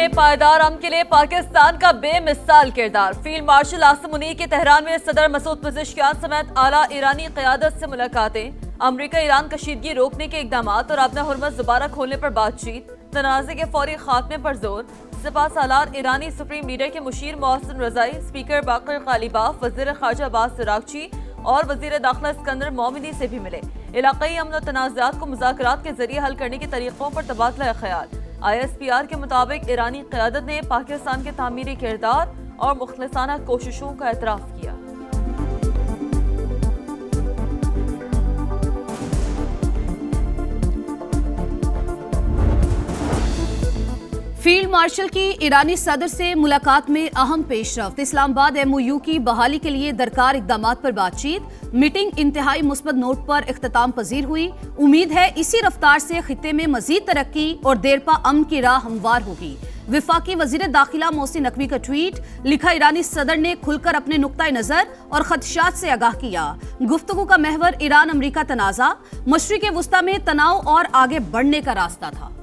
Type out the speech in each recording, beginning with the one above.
में पायदार अमन के लिए पाकिस्तान का बेमिसाल किरदार। फील्ड मार्शल आसिम मुनीर के तेहरान में सदर मसूद पज़ेश्कियान समेत आला ईरानी क़यादत से मुलाकातें। अमरीका ईरान कशीदगी रोकने के इकदाम और अपना हुर्मत दोबारा खोलने पर बातचीत। तनाज़े के फौरी खात्मे पर जोर। सपा सालार ईरानी सुप्रीम लीडर के मुशीर मोहसिन रज़ाई, स्पीकर बाकर गालिबाफ, वज़ीर ख़ारजा अब्बास अराग़ची और वज़ीर दाखिला सिकंदर मोमिनी से भी मिले। इलाक़ाई अमन और तनाज़ात को मुज़ाकरात के जरिए हल करने के तरीक़ों पर तबादला ख्याल। ISPR के मुताबिक ईरानी क़यादत ने पाकिस्तान के तामीरी किरदार और मुखलिसाना कोशिशों का एतराफ़ किया। फील्ड मार्शल की ईरानी सदर से मुलाकात में अहम पेशरफ्त। इस्लामाबाद MOU की बहाली के लिए दरकार इकदाम पर बातचीत। मीटिंग इंतहाई मुस्बत नोट पर इख्तिताम पजीर हुई। उम्मीद है इसी रफ्तार से खित्ते में मजीद तरक्की और देरपा अमन की राह हमवार होगी। विफाकी वजीर दाखिला मोहसिन नकवी का ट्वीट लिखा, ईरानी सदर ने खुलकर अपने नुक्ता नजर और खदशात से आगाह किया। गुफ्तगू का महवर ईरान अमरीका तनाज़ा, मशरिक़ वुस्ता में तनाव और आगे बढ़ने का रास्ता था।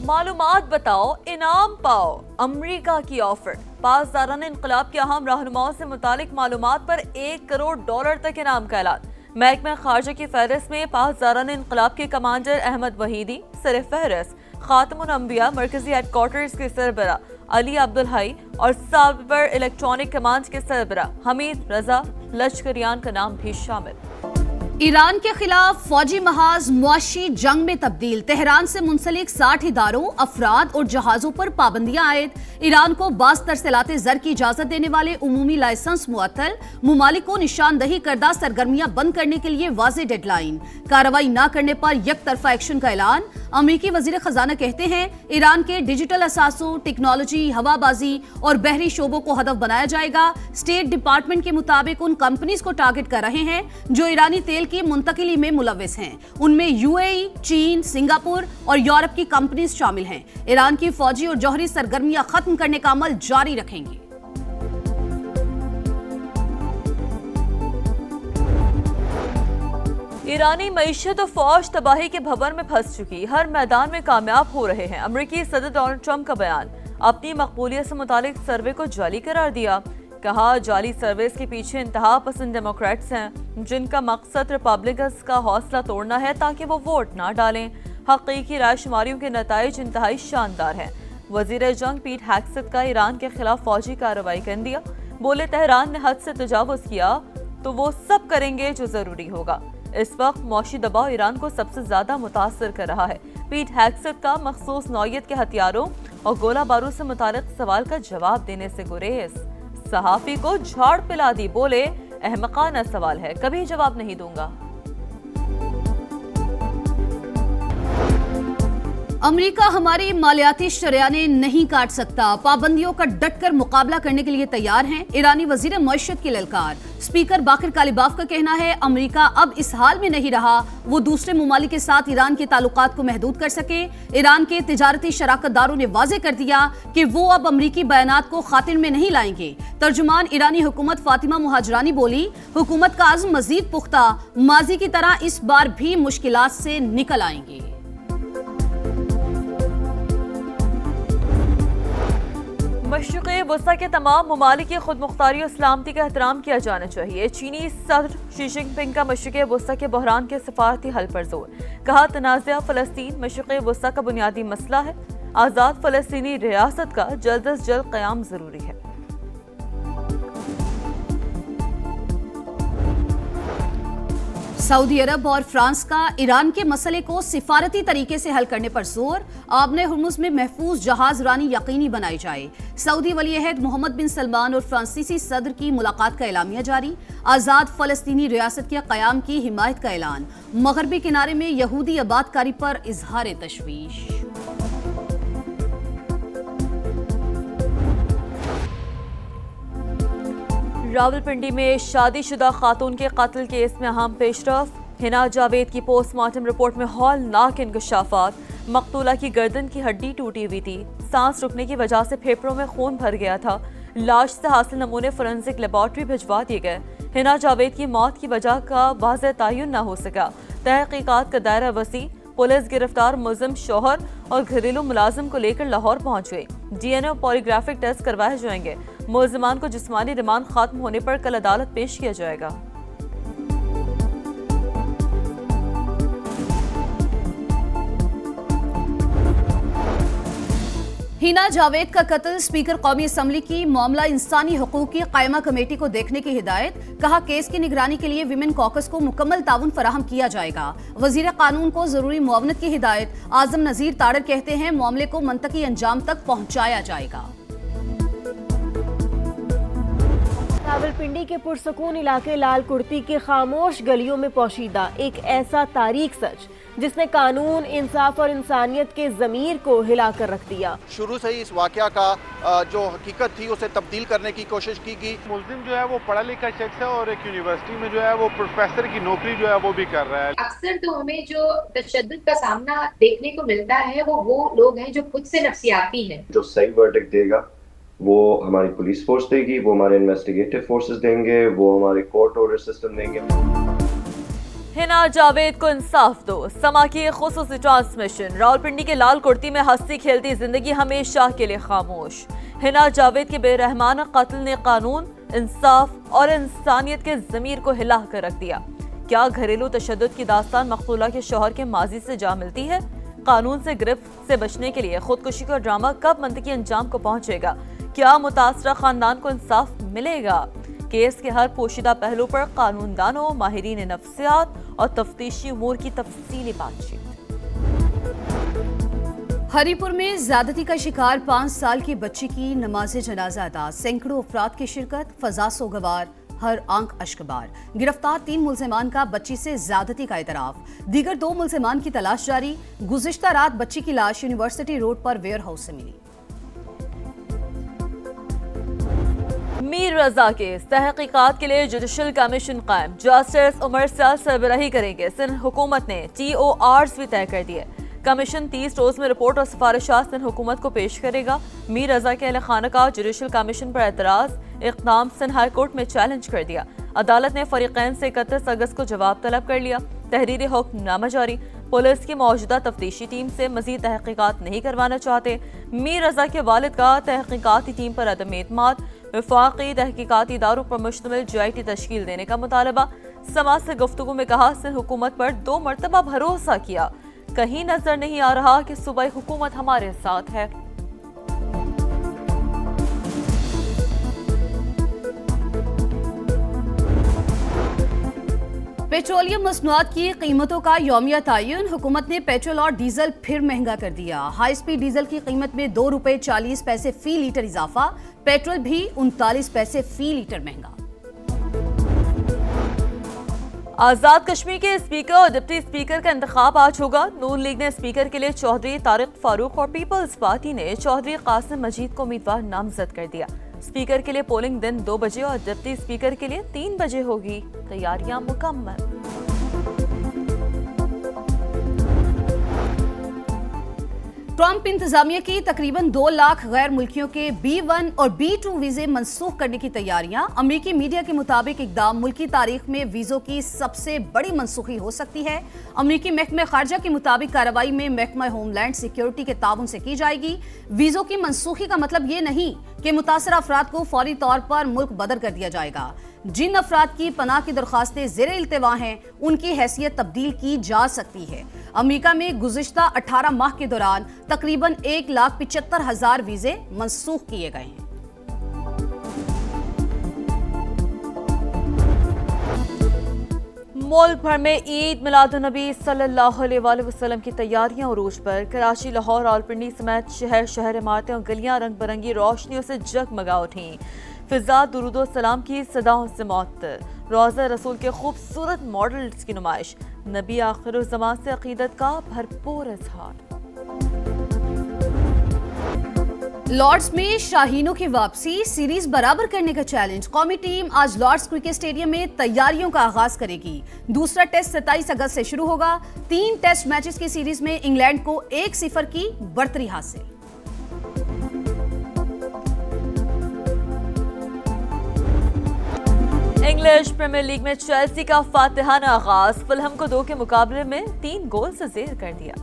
मालूमात बताओ, इनाम पाओ, अमरीका की ऑफर। पासदारान इनकलाब के अहम रहनुमाओं से मुतालिक मालूमात पर $1 करोड़ तक इनाम का ऐलान। महकमा खारजा की फहरिस्त में पासदारान इनकलाब के कमांडर अहमद वहीदी, सर फहरिस्त खातमुल अंबिया मरकजी हेडक्वार्टर्स के सरबरा अली अब्दुल हई और साइबर इलेक्ट्रॉनिक कमांड के सरबरा हमीद रजा लश्करियान का नाम भी शामिल। ईरान के खिलाफ फौजी महाज मुआशी जंग में तब्दील। तेहरान से मुंसलिक 60 इदारों, अफराद और जहाजों पर पाबंदियां आयद। ईरान को बाज़ तरसलाते जर की इजाजत देने वाले उमूमी लाइसेंस मुअत्तल। मुमालिक को निशानदही करदा सरगर्मियां बंद करने के लिए वाज़े डेडलाइन। कार्रवाई न करने पर यक तरफा एक्शन का ऐलान। अमरीकी वजीर खजाना कहते हैं, ईरान के डिजिटल असासों, टेक्नोलॉजी, हवाबाजी और बहरी शोबों को हदफ बनाया जाएगा। स्टेट डिपार्टमेंट के मुताबिक उन कंपनीज को टारगेट कर रहे हैं जो ईरानी तेल की मुंतकिली में मुलव्विस हैं। उनमें UAE, चीन, सिंगापुर और यूरोप की कंपनीज शामिल हैं। ईरान की फौजी और जौहरी सरगर्मियां खत्म करने का अमल जारी रखेंगे। ईरानी मईशत और फौज तबाही के भंवर में फंस चुकी, हर मैदान में कामयाब हो रहे हैं। अमेरिकी सदर डोनाल्ड ट्रंप का बयान, अपनी मकबूलियत से मुतालिक सर्वे को जाली करार दिया। कहा, जाली सर्वेस के पीछे इंतहा पसंद डेमोक्रेट्स हैं जिनका मकसद रिपब्लिकन्स का हौसला तोड़ना है ताकि वो वोट ना डालें। हकीकी रायशुमारियों के नताइज इंतहाई शानदार हैं। वजीर जंग पीट हेगसेथ का ईरान के खिलाफ फौजी कार्रवाई कर दिया। बोले, तेहरान ने हद से तजावुज किया तो वो सब करेंगे जो जरूरी होगा। इस वक्त मौशी दबाव ईरान को सबसे ज्यादा मुतासर कर रहा है। पीट हेगसेथ का मखसूस नौयत के हथियारों और गोला बारूद से मुतालिक सवाल का जवाब देने से गुरेज। सहाफी को झाड़ पिला दी, बोले, अहमकाना सवाल है, कभी जवाब नहीं दूंगा। अमेरिका हमारी मालियाती शरियाने नहीं काट सकता, पाबंदियों का डटकर मुकाबला करने के लिए तैयार हैं। ईरानी वजीर मईशत की ललकार। स्पीकर बाकर गालिबाफ का कहना है, अमेरिका अब इस हाल में नहीं रहा वो दूसरे मुमालिक के साथ ईरान के ताल्लुकात को महदूद कर सके। ईरान के तिजारती शराकतदारों ने वाजे कर दिया कि वो अब अमरीकी बयानात को खातिर में नहीं लाएंगे। तर्जुमान ईरानी हुकूमत फातिमा मुहाजरानी बोली, हुकूमत का अज़्म मजीद पुख्ता, माजी की तरह इस बार भी मुश्किलात से निकल आएंगे। मशरिक़ वुस्ता के तमाम ममालिक की खुद मुख्तारी और सलामती का एहतराम किया जाना चाहिए। चीनी सदर शी जिनपिंग का मशरिक़ वुस्ता के बहरान के सफारती हल पर जोर। कहा, तनाज़ा फ़लस्तीन मशरिक़ वुस्ता का बुनियादी मसला है। आज़ाद फ़लस्तीनी रियासत का जल्द अज जल्द क़याम ज़रूरी है। सऊदी अरब और फ्रांस का ईरान के मसले को सिफारती तरीके से हल करने पर जोर। आबने हुर्मुज़ में महफूज जहाज रानी यकीनी बनाई जाए। सऊदी वली-ए-अहद मोहम्मद बिन सलमान और फ्रांसीसी सदर की मुलाकात का एलामिया जारी। आज़ाद फ़लस्तीनी रियासत के क़याम की हिमायत का ऐलान। मगरबी किनारे में यहूदी आबादकारी पर इजहार तशवीश। रावलपिंडी में शादीशुदा खातून के कत्ल केस में अहम पेशरफ। हिना जावेद की पोस्टमार्टम रिपोर्ट में हौलनाक इंकशाफात। मकतूला की गर्दन की हड्डी टूटी हुई थी, सांस रुकने की वजह से फेफड़ों में खून भर गया था। लाश से हासिल नमूने फोरेंसिक लेबॉर्ट्री भिजवा दिए गए। हिना जावेद की मौत की वजह का वाज़ेह तयन न हो सका। तहकीकात का दायरा वसी, पुलिस गिरफ्तार मुलजिम शौहर और घरेलू मुलाजिम को लेकर लाहौर पहुंच गई। डीएनए और पॉलीग्राफिक टेस्ट करवाए जाएंगे। मुलजिमान को जिस्मानी रिमांड खत्म होने पर कल अदालत पेश किया जाएगा। हिना जावेद का कत्ल, स्पीकर कौमी असम्बली की मामला इंसानी हकूक की कायमा कमेटी को देखने की हिदायत। कहा केस की निगरानी के लिए विमेन कॉकस को मुकम्मल ताउन फराहम किया जाएगा। वजीर कानून को जरूरी मुआवनत की हिदायत। आजम नजीर ताड़र कहते हैं मामले को मंतकी अंजाम तक पहुंचाया जाएगा। रावलपिंडी के पुरसकून इलाके लाल कुर्ती के खामोश गलियों में पोशीदा एक ऐसा तारीख सच जिसने कानून, इंसाफ और इंसानियत के ज़मीर को हिलाकर रख दिया। शुरू से ही इस वाक़या का जो हकीकत थी उसे तब्दील करने की कोशिश की गई। मुल्जिम जो है वो पढ़ा लिखा शख्स है और एक यूनिवर्सिटी में जो है वो प्रोफेसर की नौकरी जो है वो भी कर रहा है। अक्सर तो हमें जो तशद्दुद का सामना देखने को मिलता है वो लोग हैं जो खुद से नफ्सियाती हैं। जो सही वर्डिक्ट देगा वो हमारी पुलिस फोर्स देगी, वो हमारे इन्वेस्टिगेटिव फोर्सेस देंगे, वो हमारे कोर्ट ऑर्डर सिस्टम देंगे। हिना जावेद को इंसाफ दो, समा की खुसूसी ट्रांसमिशन। रावलपिंडी के लाल कुर्ती में हंसती खेलती जिंदगी हमेशा के लिए खामोश। हिना जावेद के बेरहमाना कत्ल ने कानून, इंसाफ और इंसानियत के ज़मीर को हिला कर रख दिया। क्या घरेलू तशद्दुद की दास्तान मकतूला के शौहर के माजी से जा मिलती है? कानून से गिरफ्त से बचने के लिए खुदकुशी का ड्रामा कब मंतकी अंजाम को पहुंचेगा? क्या मुतासरा खानदान को इंसाफ मिलेगा? केस के हर पोशीदा पहलू पर कानूनदानों, माहिरीन नफ्सियात और तफ्तीशी उमूर की तफसीली बातचीत। हरीपुर में ज्यादती का शिकार 5 साल की बच्ची की नमाज जनाजा अदा। सैकड़ों अफराद की शिरकत, फजा सोगवार, हर आंख अश्कबार। गिरफ्तार 3 मुल्जिमान का बच्ची से ज्यादती का इतराफ। दीगर 2 मुल्जिमान की तलाश जारी। गुज़िश्ता रात बच्ची की लाश यूनिवर्सिटी रोड पर वेयर हाउस से मिली। मीर रजा केस, तहकीकात के लिए जुडिशल कमीशन कायम। जस्टिस उमर सयाल सरबराही करेंगे। सिंध हुकूमत ने TORs भी तय कर दिए। कमीशन 30 रोज में रिपोर्ट और सिफारिशात सिंध हुकूमत को पेश करेगा। मीर रजा के अहले खाना का जुडिशल कमीशन पर एतराज इक़दाम सिंध हाई कोर्ट में चैलेंज कर दिया। अदालत ने फरीकैन से 31 अगस्त को जवाब तलब कर लिया। तहरीरी हुक्मनामा जारी। पुलिस की मौजूदा तफ्तीशी टीम से मजीद तहकीकात नहीं करवाना चाहते। मीर रजा के वालिद का तहकीकाती टीम पर अदम एतमाद। वफाकी तहकीकाती इदारों पर मुश्तमिल GIT तश्कील देने का मुतालबा। समाज से गुफ्तगू में कहा सिंध हुकूमत पर 2 मरतबा भरोसा किया, कहीं नजर नहीं आ रहा कि सूबाई हुकूमत हमारे साथ है। पेट्रोलियम मसनूआत की कीमतों का यौमिया तयन। हुकूमत ने पेट्रोल और डीजल फिर महंगा कर दिया। हाई स्पीड डीजल की कीमत में ₹2.40 फी लीटर इजाफा। पेट्रोल भी 39 पैसे फी लीटर महंगा। आजाद कश्मीर के स्पीकर और डिप्टी स्पीकर का इंतखाब आज होगा। नून लीग ने स्पीकर के लिए चौधरी तारिक फारूक और पीपल्स पार्टी ने चौधरी कासिम मजीद को उम्मीदवार नामजद कर दिया। स्पीकर के लिए पोलिंग दिन 2 बजे और डिप्टी स्पीकर के लिए 3 बजे होगी। तैयारियां मुकम्मल। ट्रंप इंतजामिया की तकरीबन 2 लाख गैर मुल्कियों के B1 और B2 वीजे मनसूख करने की तैयारियां। अमेरिकी मीडिया के मुताबिक इकदाम मुल्की तारीख में वीजों की सबसे बड़ी मनसूखी हो सकती है। अमेरिकी महकमे खारजा के मुताबिक कार्रवाई में महकमा होमलैंड सिक्योरिटी के ताउन से की जाएगी। वीजों की मनसूखी का मतलब ये नहीं कि मुतासरा अफराद को फौरी तौर पर मुल्क बदर कर दिया जाएगा। जिन अफराद की पनाह की दरखास्तें ज़ेरे इल्तिवा हैं उनकी हैसियत तब्दील की जा सकती है। अमेरिका में गुज़िश्ता 18 माह के दौरान तकरीबन 1,75,000 वीजे मनसूख किए गए हैं। मुल्क भर में ईद मिलादुन्नबी सल्लल्लाहु अलैहि वसल्लम की तैयारियां उरूज पर। कराची, लाहौर, रावलपिंडी समेत शहर इमारतें और गलियां रंग बिरंगी रोशनियों से जगमगा उठी। फिजा दुरूदो सलाम की सदाओं से मुअत्तर। रोज़ा रसूल के खूबसूरत मॉडल्स की नुमाइश। नबी आखिरुज़्ज़मान से अकीदत का भरपूर इजहार। लॉर्ड्स में शाहीनों की वापसी, सीरीज बराबर करने का चैलेंज। कौमी टीम आज लॉर्ड्स क्रिकेट स्टेडियम में तैयारियों का आगाज करेगी। दूसरा टेस्ट 27 अगस्त से शुरू होगा। 3 टेस्ट मैचेस की सीरीज में इंग्लैंड को 1-0 की बढ़तरी हासिल। इंग्लिश प्रीमियर लीग में चेल्सी का फातिहाना आगाज, फुलहम को 2 के मुकाबले में 3 गोल से जेर कर दिया।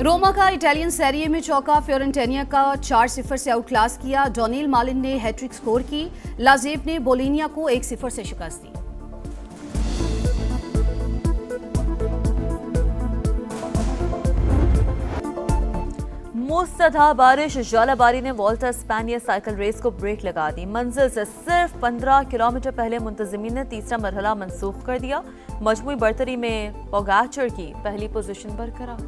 रोमा का इटालियन सेरिए में चौका, फ्योरेंटीना का 4-0 से आउटक्लास किया। डोनिल मालिन ने हैट्रिक स्कोर की। लाजेब ने बोलोनिया को 1-0 से शिकस्त दी। मूसलाधार बारिश, ज्वालाबारी ने वॉल्टा स्पेनिया साइकिल रेस को ब्रेक लगा दी। मंजिल से सिर्फ 15 किलोमीटर पहले मुंतजिमीन ने तीसरा मरहला मंसूख कर दिया। मजमूई बर्तरी में पोगाचर की पहली पोजीशन बरकरार।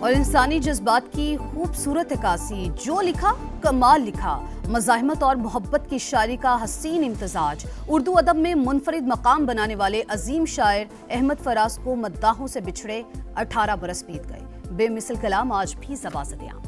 और इंसानी जज्बात की खूबसूरत अक्कासी, जो लिखा कमाल लिखा। मज़ाहिमत और मोहब्बत की शायरी का हसीन इम्तजाज। उर्दू अदब में मुनफरिद मकाम बनाने वाले अजीम शायर अहमद फराज को मद्दाहों से बिछड़े 18 बरस बीत गए। बेमिसल कलाम आज भी ज़बां-ए-आम।